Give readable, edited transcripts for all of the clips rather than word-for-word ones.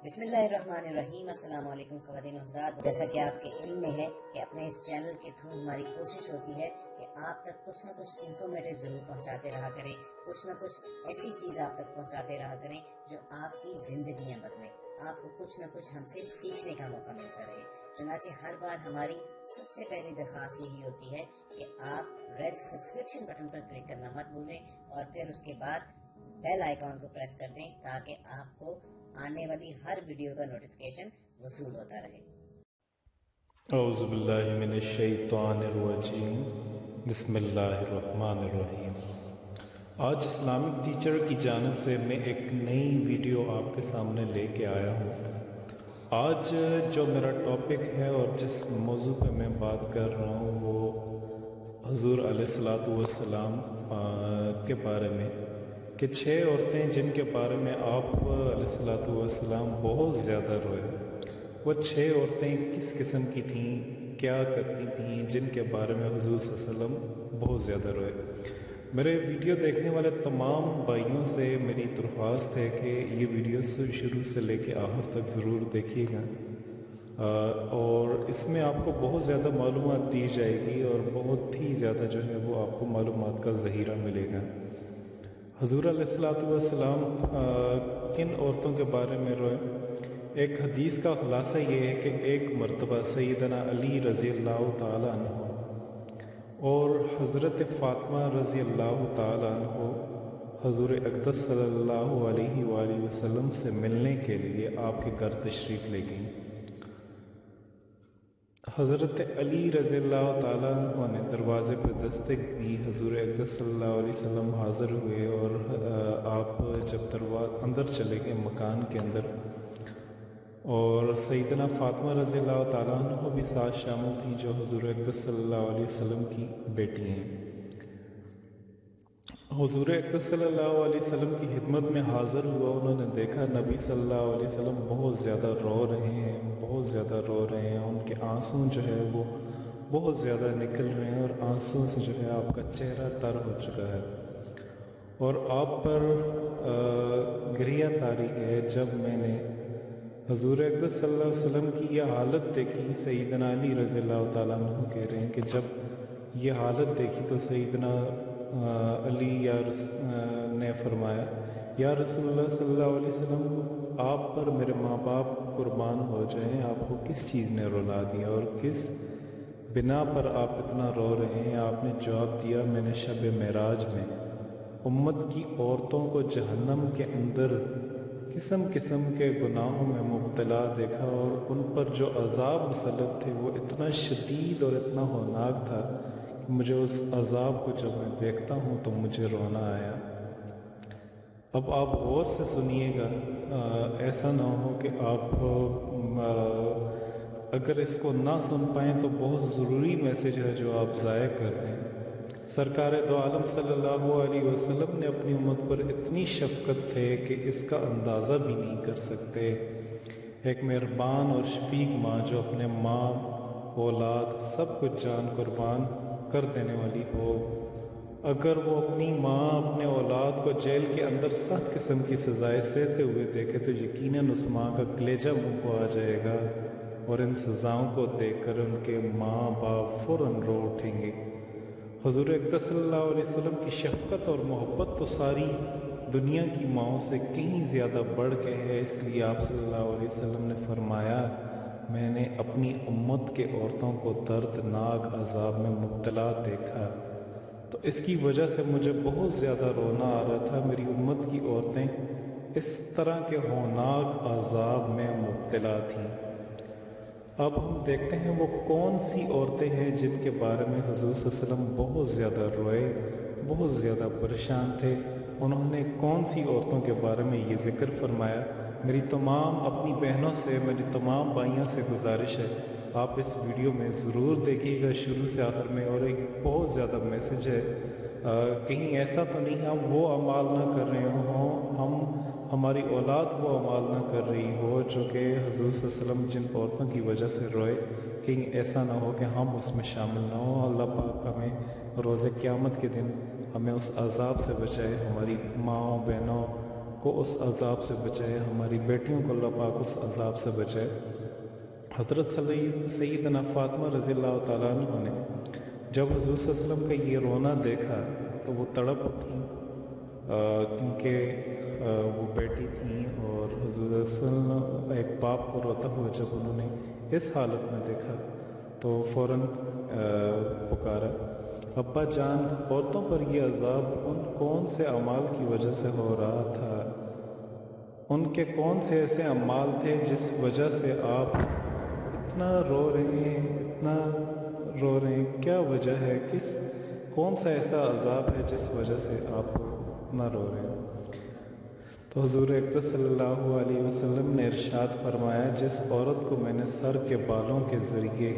بسم اللہ الرحمن الرحیم۔ السلام علیکم خواتین و حضرات، جیسا کہ آپ کے علم میں ہے کہ اپنے اس چینل کے تھرو ہماری کوشش ہوتی ہے کہ آپ تک کچھ نہ کچھ انفارمیٹیو ضرور پہنچاتے رہا کریں، کچھ نہ کچھ ایسی چیز آپ تک پہنچاتے رہا کریں جو آپ کی زندگیاں بدلیں، آپ کو کچھ نہ کچھ ہم سے سیکھنے کا موقع ملتا رہے۔ چنانچہ ہر بار ہماری سب سے پہلی درخواست یہی ہوتی ہے کہ آپ ریڈ سبسکرپشن بٹن پر کلک کرنا مت بھولیں اور پھر اس کے بعد بیل آئیکن کو پریس کر دیں تاکہ آپ کو آنے والی ہر ویڈیو کا نوٹیفیکیشن وصول ہوتا رہے۔ اعوذ باللہ من الشیطان الرجیم، بسم اللہ الرحمن الرحیم۔ آج اسلامک ٹیچر کی جانب سے میں ایک نئی ویڈیو آپ کے سامنے لے کے آیا ہوں۔ آج جو میرا ٹاپک ہے اور جس موضوع پہ میں بات کر رہا ہوں وہ حضور علیہ السلام کے بارے میں کہ 6 عورتیں جن کے بارے میں آپ علیہ السلام بہت زیادہ روئے، وہ 6 عورتیں کس قسم کی تھیں، کیا کرتی تھیں، جن کے بارے میں حضور صلی اللہ علیہ وسلم بہت زیادہ روئے۔ میرے ویڈیو دیکھنے والے تمام بھائیوں سے میری درخواست ہے کہ یہ ویڈیو شروع سے لے کے آخر تک ضرور دیکھیے گا، اور اس میں آپ کو بہت زیادہ معلومات دی جائے گی اور بہت ہی زیادہ جو ہے وہ آپ کو معلومات کا ذخیرہ ملے گا۔ حضور علیہ السلام کن عورتوں کے بارے میں روئے؟ ایک حدیث کا خلاصہ یہ ہے کہ ایک مرتبہ سیدنا علی رضی اللہ تعالیٰ عنہ اور حضرت فاطمہ رضی اللہ تعالیٰ عنہ حضور اقدس صلی اللہ علیہ وآلہ وسلم سے ملنے کے لیے آپ کے گھر تشریف لے گئیں۔ حضرت علی رضی اللہ تعالیٰ عنہ نے دروازے پر دستک دی، حضور اقدس صلی اللہ علیہ وسلم حاضر ہوئے اور آپ جب اندر چلے گئے مکان کے اندر، اور سیدنا فاطمہ رضی اللہ تعالیٰ عنہ بھی ساتھ شامل تھیں جو حضور اقدس صلی اللہ علیہ وسلم کی بیٹی ہیں۔ حضور اقدس صلی اللہ علیہ وسلم کی خدمت میں حاضر ہوا، انہوں نے دیکھا نبی صلی اللہ علیہ وسلم بہت زیادہ رو رہے ہیں، بہت زیادہ رو رہے ہیں، ان کے آنسوں جو ہے وہ بہت زیادہ نکل رہے ہیں اور آنسوں سے جو ہے آپ کا چہرہ تر ہو چکا ہے، اور آپ پر گریہ طاری ہے۔ جب میں نے حضور اقدس صلی اللہ علیہ وسلم کی یہ حالت دیکھی، سیدنا علی رضی اللہ تعالیٰ عنہ کہہ رہے ہیں کہ جب یہ حالت دیکھی تو سیدنا علی نے فرمایا، یا رسول اللہ صلی اللہ علیہ وسلم، آپ پر میرے ماں باپ قربان ہو جائیں، آپ کو کس چیز نے رلا دیا اور کس بنا پر آپ اتنا رو رہے ہیں؟ آپ نے جواب دیا، میں نے شب معراج میں امت کی عورتوں کو جہنم کے اندر قسم قسم کے گناہوں میں مبتلا دیکھا، اور ان پر جو عذاب مسلط تھے وہ اتنا شدید اور اتنا ہولناک تھا کہ مجھے اس عذاب کو جب میں دیکھتا ہوں تو مجھے رونا آیا۔ اب آپ غور سے سنیے گا، ایسا نہ ہو کہ آپ اگر اس کو نہ سن پائیں تو بہت ضروری میسج ہے جو آپ ضائع کر دیں۔ سرکار دو عالم صلی اللہ علیہ وسلم نے اپنی امت پر اتنی شفقت تھے کہ اس کا اندازہ بھی نہیں کر سکتے۔ ایک مہربان اور شفیق ماں جو اپنے ماں، اولاد، سب کچھ جان قربان کر دینے والی ہو، اگر وہ اپنی ماں، اپنے اولاد کو جیل کے اندر 7 قسم کی سزائیں سہتے ہوئے دیکھے تو یقیناً اس ماں کا کلیجہ منہ کو آ جائے گا، اور ان سزاؤں کو دیکھ کر ان کے ماں باپ فوراً رو اٹھیں گے۔ حضور اقدس صلی اللہ علیہ وسلم کی شفقت اور محبت تو ساری دنیا کی ماؤں سے کہیں زیادہ بڑھ کے ہے، اس لیے آپ صلی اللہ علیہ وسلم نے فرمایا، میں نے اپنی امت کے عورتوں کو دردناک عذاب میں مبتلا دیکھا، تو اس کی وجہ سے مجھے بہت زیادہ رونا آ رہا تھا۔ میری امت کی عورتیں اس طرح کے ہولناک عذاب میں مبتلا تھیں۔ اب ہم دیکھتے ہیں وہ کون سی عورتیں ہیں جن کے بارے میں حضور صلی اللہ علیہ وسلم بہت زیادہ روئے، بہت زیادہ پریشان تھے۔ انہوں نے کون سی عورتوں کے بارے میں یہ ذکر فرمایا؟ میری تمام اپنی بہنوں سے، میری تمام بھائیوں سے گزارش ہے، آپ اس ویڈیو میں ضرور دیکھیے گا شروع سے آخر میں، اور ایک بہت زیادہ میسج ہے۔ کہیں ایسا تو نہیں ہم وہ اعمال نہ کر رہے ہوں، ہماری اولاد وہ اعمال نہ کر رہی ہو جو کہ حضور صلی اللہ علیہ وسلم جن عورتوں کی وجہ سے روئے، کہیں ایسا نہ ہو کہ ہم اس میں شامل نہ ہوں۔ اللہ پاک ہمیں روز قیامت کے دن ہمیں اس عذاب سے بچائے، ہماری ماں، بہنوں کو اس عذاب سے بچائے، ہماری بیٹیوں کو اللہ پاک اس عذاب سے بچائے۔ حضرت سیدنا فاطمہ رضی اللہ تعالیٰ عنہ نے جب حضور صلی اللہ علیہ وسلم کا یہ رونا دیکھا تو وہ تڑپ اٹھیں، کیونکہ وہ بیٹی تھیں، اور حضور صلی اللہ علیہ وسلم ایک باپ کو روتا ہوا جب انہوں نے اس حالت میں دیکھا تو فوراً پکارا، ابا جان، عورتوں پر یہ عذاب ان کون سے اعمال کی وجہ سے ہو رہا تھا؟ ان کے کون سے ایسے اعمال تھے جس وجہ سے آپ اتنا رو رہے ہیں، اتنا رو رہے ہیں؟ کیا وجہ ہے؟ کون سا ایسا عذاب ہے جس وجہ سے آپ اتنا رو رہے ہیں؟ تو حضور اقدس صلی اللہ علیہ وسلم نے ارشاد فرمایا، جس عورت کو میں نے سر کے بالوں کے ذریعے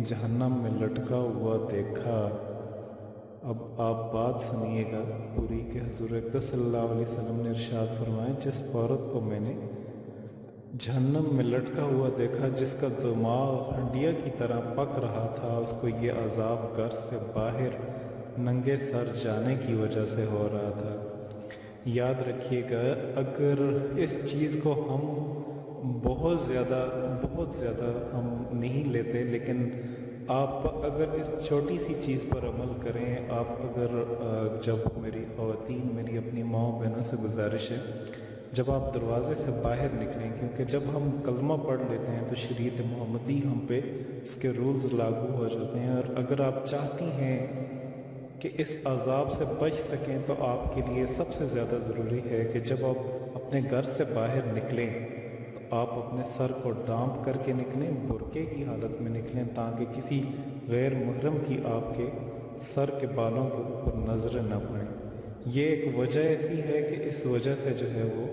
جہنم میں لٹکا ہوا دیکھا۔ اب آپ بات سنیے گا پوری کہ حضور اقدس صلی اللہ علیہ وسلم نے ارشاد فرمایا، جس عورت کو میں نے جہنم میں لٹکا ہوا دیکھا، جس کا دماغ ہنڈیا کی طرح پک رہا تھا، اس کو یہ عذاب گھر سے باہر ننگے سر جانے کی وجہ سے ہو رہا تھا۔ یاد رکھیے گا، اگر اس چیز کو ہم بہت زیادہ ہم نہیں لیتے، لیکن آپ اگر اس چھوٹی سی چیز پر عمل کریں، آپ اگر جب میری خواتین، میری اپنی ماں بہنوں سے گزارش ہے، جب آپ دروازے سے باہر نکلیں، کیونکہ جب ہم کلمہ پڑھ لیتے ہیں تو شریعت محمدی ہم پہ اس کے رولز لاگو ہو جاتے ہیں، اور اگر آپ چاہتی ہیں کہ اس عذاب سے بچ سکیں تو آپ کے لیے سب سے زیادہ ضروری ہے کہ جب آپ اپنے گھر سے باہر نکلیں تو آپ اپنے سر کو ڈانپ کر کے نکلیں، برقعے کی حالت میں نکلیں، تاکہ کسی غیر محرم کی آپ کے سر کے بالوں کے اوپر نظریں نہ پڑیں۔ یہ ایک وجہ ایسی ہے کہ اس وجہ سے جو ہے وہ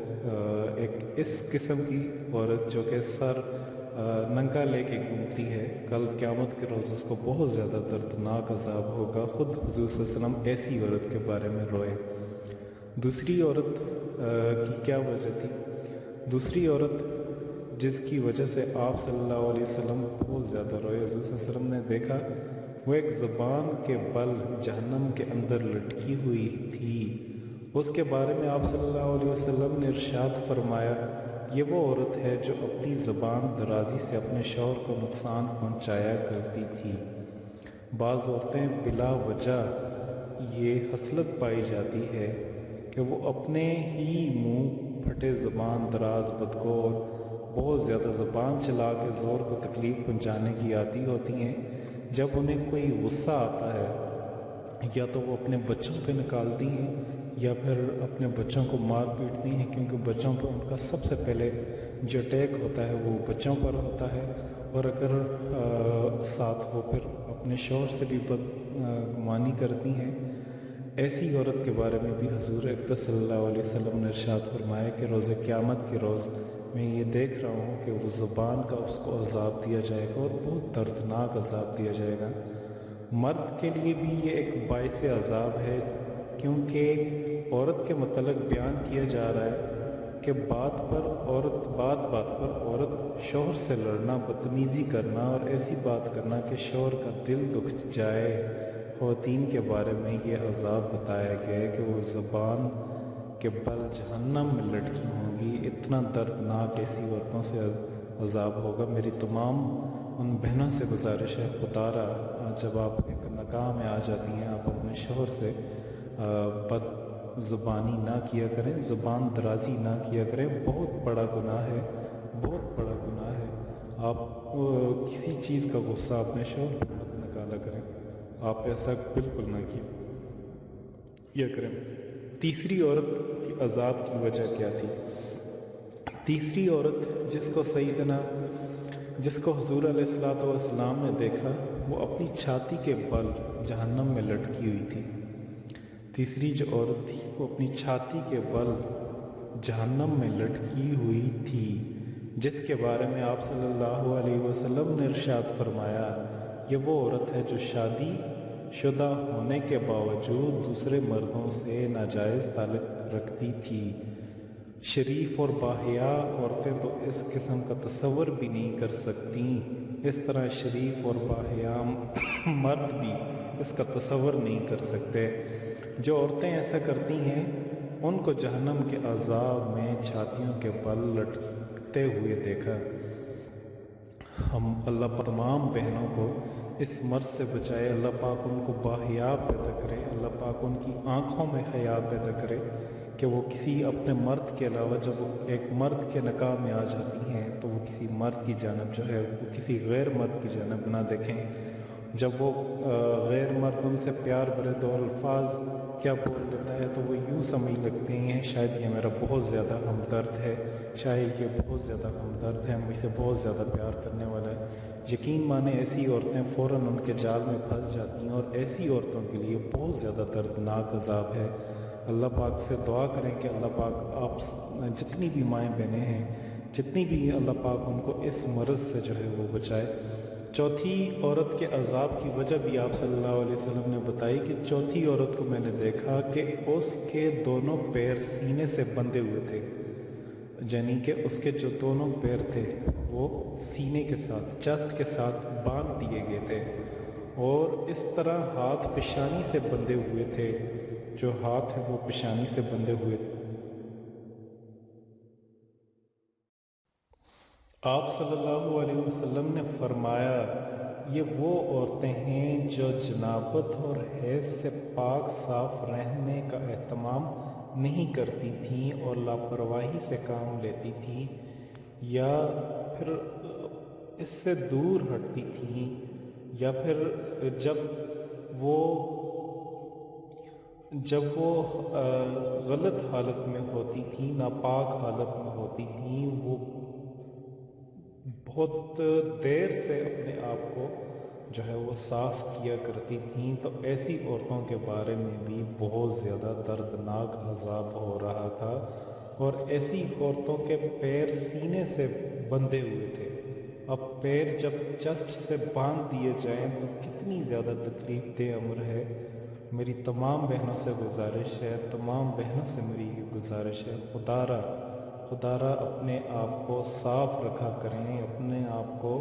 ایک اس قسم کی عورت جو کہ سر ننگا لے کے گھومتی ہے، کل قیامت کے روز اس کو بہت زیادہ دردناک عذاب ہوگا۔ خود حضور صلی اللہ علیہ وسلم ایسی عورت کے بارے میں روئے۔ دوسری عورت کی کیا وجہ تھی؟ دوسری عورت جس کی وجہ سے آپ صلی اللہ علیہ وسلم بہت زیادہ روئے، حضور صلی اللہ علیہ وسلم نے دیکھا وہ ایک زبان کے بل جہنم کے اندر لٹکی ہوئی تھی۔ اس کے بارے میں آپ صلی اللہ علیہ وسلم نے ارشاد فرمایا، یہ وہ عورت ہے جو اپنی زبان درازی سے اپنے شوہر کو نقصان پہنچایا کرتی تھی۔ بعض عورتیں بلا وجہ یہ خصلت پائی جاتی ہے کہ وہ اپنے ہی منہ پھٹے زبان دراز، بدگور، بہت زیادہ زبان چلا کے زور کو تکلیف پہنچانے کی عادی ہوتی ہیں۔ جب انہیں کوئی غصہ آتا ہے یا تو وہ اپنے بچوں پہ نکالتی ہیں یا پھر اپنے بچوں کو مار پیٹتی ہیں، کیونکہ بچوں پر ان کا سب سے پہلے جو اٹیک ہوتا ہے وہ بچوں پر ہوتا ہے، اور اگر ساتھ وہ پھر اپنے شوہر سے بھی بدگمانی کرتی ہیں۔ ایسی عورت کے بارے میں بھی حضور اقدس صلی اللہ علیہ وسلم نے ارشاد فرمایا کہ روز قیامت کے روز میں یہ دیکھ رہا ہوں کہ وہ زبان کا اس کو عذاب دیا جائے گا، اور بہت دردناک عذاب دیا جائے گا۔ مرد کے لیے بھی یہ ایک باعث عذاب ہے، کیونکہ عورت کے متعلق بیان کیا جا رہا ہے کہ بات پر عورت شوہر سے لڑنا، بدتمیزی کرنا اور ایسی بات کرنا کہ شوہر کا دل دکھ جائے۔ خواتین کے بارے میں یہ عذاب بتایا گیا ہے کہ وہ زبان کے بل جہنم میں لٹکی ہوں گی۔ اتنا دردناک ایسی عورتوں سے عذاب ہوگا۔ میری تمام ان بہنوں سے گزارش ہے، خدا را جب آپ ایک نکاح میں آ جاتی ہیں، آپ اپنے شوہر سے بد زبانی نہ کیا کریں، زبان درازی نہ کیا کریں۔ بہت بڑا گناہ ہے، بہت بڑا گناہ ہے۔ آپ کسی چیز کا غصہ اپنے شوہر پر مت نکالا کریں، آپ ایسا بالکل نہ کیا کریں۔ تیسری عورت کی عذاب کی وجہ کیا تھی؟ تیسری عورت جس کو حضور علیہ السلام نے دیکھا، وہ اپنی چھاتی کے بل جہنم میں لٹکی ہوئی تھی۔ تیسری جو عورت تھی وہ اپنی چھاتی کے بل جہنم میں لٹکی ہوئی تھی، جس کے بارے میں آپ صلی اللہ علیہ وسلم نے ارشاد فرمایا، یہ وہ عورت ہے جو شادی شدہ ہونے کے باوجود دوسرے مردوں سے ناجائز تعلق رکھتی تھی۔ شریف اور باحیاء عورتیں تو اس قسم کا تصور بھی نہیں کر سکتی، اس طرح شریف اور باحیاء مرد بھی اس کا تصور نہیں کر سکتے۔ جو عورتیں ایسا کرتی ہیں ان کو جہنم کے عذاب میں چھاتیوں کے بل لٹکتے ہوئے دیکھا۔ ہم اللہ پاک تمام بہنوں کو اس مرض سے بچائے، اللہ پاک ان کو باحیا پیدا کرے، اللہ پاک ان کی آنکھوں میں حیا پیدا کرے کہ وہ کسی اپنے مرد کے علاوہ، جب وہ ایک مرد کے نکاح میں آ جاتی ہیں تو وہ کسی مرد کی جانب جو ہے وہ کسی غیر مرد کی جانب نہ دیکھیں۔ جب وہ غیر مرد ان سے پیار بھرے دو الفاظ کیا بول لیتا ہے تو وہ یوں سمجھ لگتے ہیں شاید یہ میرا بہت زیادہ ہمدرد ہے، شاید یہ بہت زیادہ ہمدرد ہے، مجھ سے بہت زیادہ پیار کرنے والا ہے۔ یقین مانے ایسی عورتیں فوراً ان کے جال میں پھنس جاتی ہیں، اور ایسی عورتوں کے لیے بہت زیادہ دردناک عذاب ہے۔ اللہ پاک سے دعا کریں کہ اللہ پاک آپ جتنی بھی مائیں بہنیں ہیں، جتنی بھی، اللہ پاک ان کو اس مرض سے جو ہے وہ بچائے۔ چوتھی عورت کے عذاب کی وجہ بھی آپ صلی اللہ علیہ وسلم نے بتائی کہ چوتھی عورت کو میں نے دیکھا کہ اس کے دونوں پیر سینے سے بندھے ہوئے تھے، یعنی کہ اس کے جو دونوں پیر تھے وہ سینے کے ساتھ، چیسٹ کے ساتھ باندھ دیے گئے تھے، اور اس طرح ہاتھ پیشانی سے بندھے ہوئے تھے، جو ہاتھ ہیں وہ پیشانی سے بندھے ہوئے تھے۔ آپ صلی اللہ علیہ وسلم نے فرمایا یہ وہ عورتیں ہیں جو جنابت اور حیض سے پاک صاف رہنے کا اہتمام نہیں کرتی تھیں اور لاپرواہی سے کام لیتی تھیں، یا پھر اس سے دور ہٹتی تھیں، یا پھر جب وہ غلط حالت میں ہوتی تھیں، ناپاک حالت میں ہوتی تھیں، وہ بہت دیر سے اپنے آپ کو جو ہے وہ صاف کیا کرتی تھیں، تو ایسی عورتوں کے بارے میں بھی بہت زیادہ دردناک عذاب ہو رہا تھا، اور ایسی عورتوں کے پیر سینے سے بندھے ہوئے تھے۔ اب پیر جب چیسٹ سے باندھ دیے جائیں تو کتنی زیادہ تکلیف دہ امر ہے۔ میری تمام بہنوں سے گزارش ہے، تمام بہنوں سے میری یہ گزارش ہے، خدا را اپنے آپ کو صاف رکھا کریں، اپنے آپ کو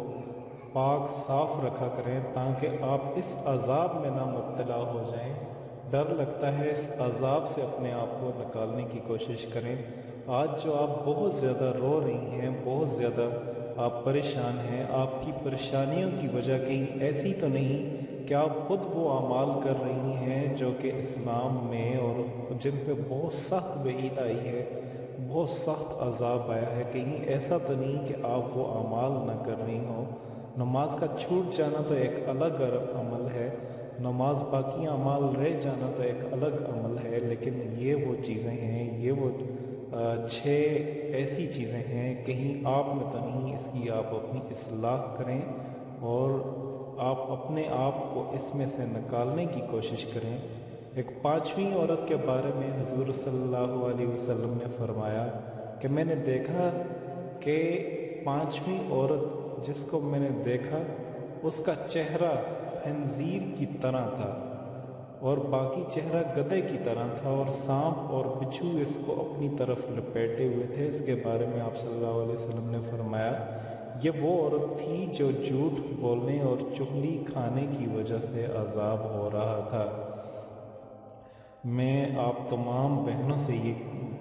پاک صاف رکھا کریں تاکہ آپ اس عذاب میں نہ مبتلا ہو جائیں۔ ڈر لگتا ہے اس عذاب سے اپنے آپ کو نکالنے کی کوشش کریں۔ آج جو آپ بہت زیادہ رو رہی ہیں، بہت زیادہ آپ پریشان ہیں، آپ کی پریشانیوں کی وجہ کہیں ایسی تو نہیں کہ آپ خود وہ اعمال کر رہی ہیں جو کہ اسلام میں اور جن پہ بہت سخت وعید آئی ہے، بہت سخت عذاب آیا ہے، کہیں ایسا تو نہیں کہ آپ وہ اعمال نہ کر رہی ہوں۔ نماز کا چھوٹ جانا تو ایک الگ عمل ہے، نماز باقی اعمال رہ جانا تو ایک الگ عمل ہے، لیکن یہ وہ چیزیں ہیں، یہ وہ 6 ایسی چیزیں ہیں، کہیں آپ میں تو نہیں، اس کی آپ اپنی اصلاح کریں اور آپ اپنے آپ کو اس میں سے نکالنے کی کوشش کریں۔ ایک 5ویں عورت کے بارے میں حضور صلی اللہ علیہ وسلم نے فرمایا کہ میں نے دیکھا کہ 5ویں عورت جس کو میں نے دیکھا اس کا چہرہ خنزیر کی طرح تھا اور باقی چہرہ گدھے کی طرح تھا، اور سانپ اور بچھو اس کو اپنی طرف لپیٹے ہوئے تھے۔ اس کے بارے میں آپ صلی اللہ علیہ وسلم نے فرمایا یہ وہ عورت تھی جو جھوٹ بولنے اور چغلی کھانے کی وجہ سے عذاب ہو رہا تھا۔ میں آپ تمام بہنوں سے یہ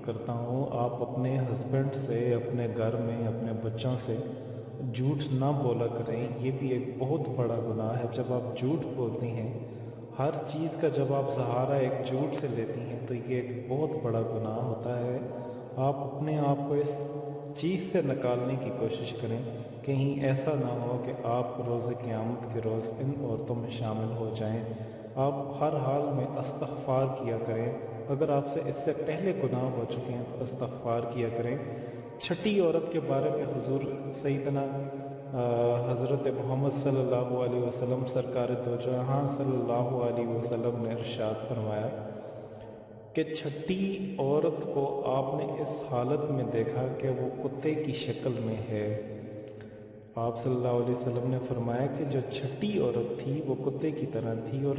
کرتا ہوں، آپ اپنے ہسبینڈ سے، اپنے گھر میں اپنے بچوں سے جھوٹ نہ بولا کریں۔ یہ بھی ایک بہت بڑا گناہ ہے جب آپ جھوٹ بولتی ہیں، ہر چیز کا جب آپ سہارا ایک جھوٹ سے لیتی ہیں تو یہ ایک بہت بڑا گناہ ہوتا ہے۔ آپ اپنے آپ کو اس چیز سے نکالنے کی کوشش کریں، کہیں ایسا نہ ہو کہ آپ روز قیامت کے روز ان عورتوں میں شامل ہو جائیں۔ آپ ہر حال میں استغفار کیا کریں، اگر آپ سے اس سے پہلے گناہ ہو چکے ہیں تو استغفار کیا کریں۔ 6ٹھی عورت کے بارے میں حضور سیدنا حضرت محمد صلی اللہ علیہ وسلم سرکار دو جہاں صلی اللہ علیہ وسلم نے ارشاد فرمایا کہ 6ٹھی عورت کو آپ نے اس حالت میں دیکھا کہ وہ کتے کی شکل میں ہے۔ آپ صلی اللہ علیہ وسلم نے فرمایا کہ جو 6ٹھی عورت تھی وہ کتے کی طرح تھی، اور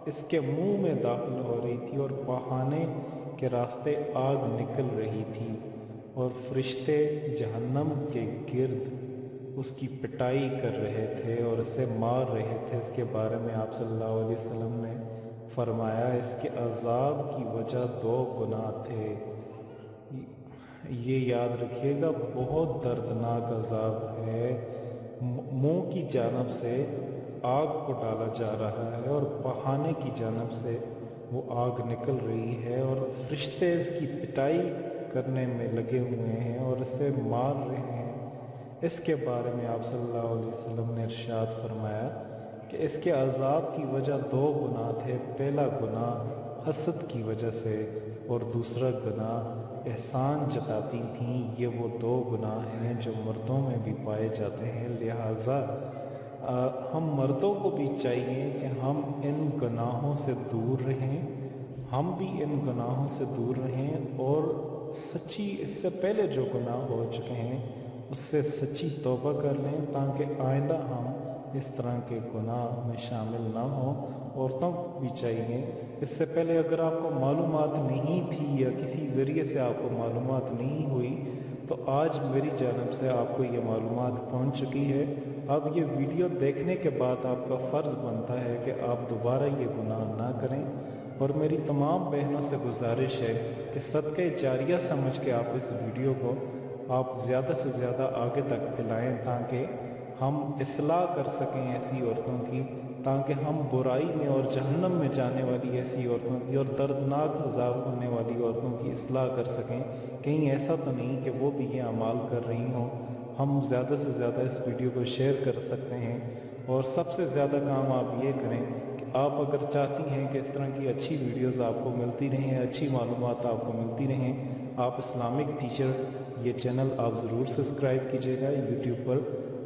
اس کے منہ میں داخل ہو رہی تھی اور پہانے کے راستے آگ نکل رہی تھی، اور فرشتے جہنم کے گرد اس کی پٹائی کر رہے تھے اور اسے مار رہے تھے۔ اس کے بارے میں آپ صلی اللہ علیہ وسلم نے فرمایا اس کے عذاب کی وجہ 2 گناہ تھے۔ یہ یاد رکھیے گا، بہت دردناک عذاب ہے۔ منہ کی جانب سے آگ کو ڈالا جا رہا ہے اور پہانے کی جانب سے وہ آگ نکل رہی ہے، اور فرشتے اس کی پٹائی کرنے میں لگے ہوئے ہیں اور اسے مار رہے ہیں۔ اس کے بارے میں آپ صلی اللہ علیہ وسلم نے ارشاد فرمایا کہ اس کے عذاب کی وجہ 2 گناہ تھے۔ پہلا گناہ حسد کی وجہ سے اور دوسرا گناہ احسان جتاتی تھیں۔ یہ وہ 2 گناہ ہیں جو مردوں میں بھی پائے جاتے ہیں، لہٰذا ہم مردوں کو بھی چاہیے کہ ہم ان گناہوں سے دور رہیں، ہم بھی ان گناہوں سے دور رہیں اور سچی اس سے پہلے جو گناہ ہو چکے ہیں اس سے سچی توبہ کر لیں، تاکہ آئندہ ہم اس طرح کے گناہ میں شامل نہ ہوں۔ عورتوں کو بھی چاہیے، اس سے پہلے اگر آپ کو معلومات نہیں تھی یا کسی ذریعے سے آپ کو معلومات نہیں ہوئی تو آج میری جانب سے آپ کو یہ معلومات پہنچ چکی ہے۔ اب یہ ویڈیو دیکھنے کے بعد آپ کا فرض بنتا ہے کہ آپ دوبارہ یہ گناہ نہ کریں، اور میری تمام بہنوں سے گزارش ہے کہ صدقہ جاریہ سمجھ کے آپ اس ویڈیو کو آپ زیادہ سے زیادہ آگے تک پھیلائیں، تاکہ ہم اصلاح کر سکیں ایسی عورتوں کی، تاکہ ہم برائی میں اور جہنم میں جانے والی ایسی عورتوں کی اور دردناک عذاب ہونے والی عورتوں کی اصلاح کر سکیں۔ کہیں ایسا تو نہیں کہ وہ بھی یہ اعمال کر رہی ہوں۔ ہم زیادہ سے زیادہ اس ویڈیو کو شیئر کر سکتے ہیں، اور سب سے زیادہ کام آپ یہ کریں کہ آپ اگر چاہتی ہیں کہ اس طرح کی اچھی ویڈیوز آپ کو ملتی رہیں، اچھی معلومات آپ کو ملتی رہیں، آپ اسلامک ٹیچر یہ چینل آپ ضرور سبسکرائب کیجیے گا یوٹیوب پر،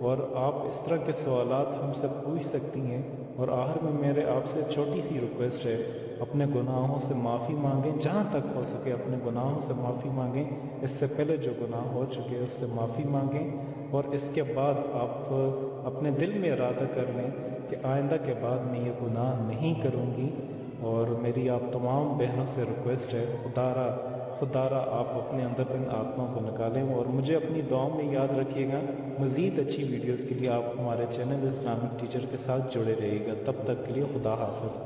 اور آپ اس طرح کے سوالات ہم سے پوچھ سکتی ہیں۔ اور آخر میں میرے آپ سے چھوٹی سی ریکویسٹ ہے، اپنے گناہوں سے معافی مانگیں، جہاں تک ہو سکے اپنے گناہوں سے معافی مانگیں، اس سے پہلے جو گناہ ہو چکے اس سے معافی مانگیں، اور اس کے بعد آپ اپنے دل میں ارادہ کر لیں کہ آئندہ کے بعد میں یہ گناہ نہیں کروں گی۔ اور میری آپ تمام بہنوں سے ریکویسٹ ہے، خدا را آپ اپنے اندر ان عادتوں کو نکالیں، اور مجھے اپنی دعاؤں میں یاد رکھیے گا۔ مزید اچھی ویڈیوز کے لیے آپ ہمارے چینل اسلامک ٹیچر کے ساتھ جڑے رہیے گا۔ تب تک کے لیے خدا حافظ۔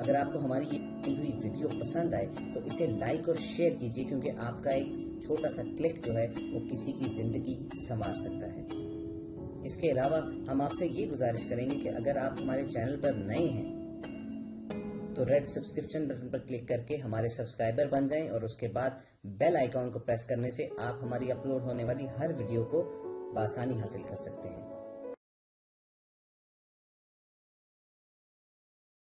اگر آپ کو ہماری یہ دی ہوئی ویڈیو پسند آئے تو اسے لائک اور شیئر کیجیے، کیونکہ آپ کا ایک چھوٹا سا کلک جو ہے وہ کسی کی زندگی سنوار سکتا ہے۔ اس کے علاوہ ہم آپ سے یہ گزارش کریں گے کہ اگر آپ ہمارے چینل پر نئے ہیں تو ریڈ سبسکرپشن بٹن پر کلک کر کے ہمارے سبسکرائبر بن جائیں، اور اس کے بعد بیل آئیکن کو پریس کرنے سے آپ ہماری اپلوڈ ہونے والی ہر ویڈیو کو بآسانی حاصل کر سکتے ہیں۔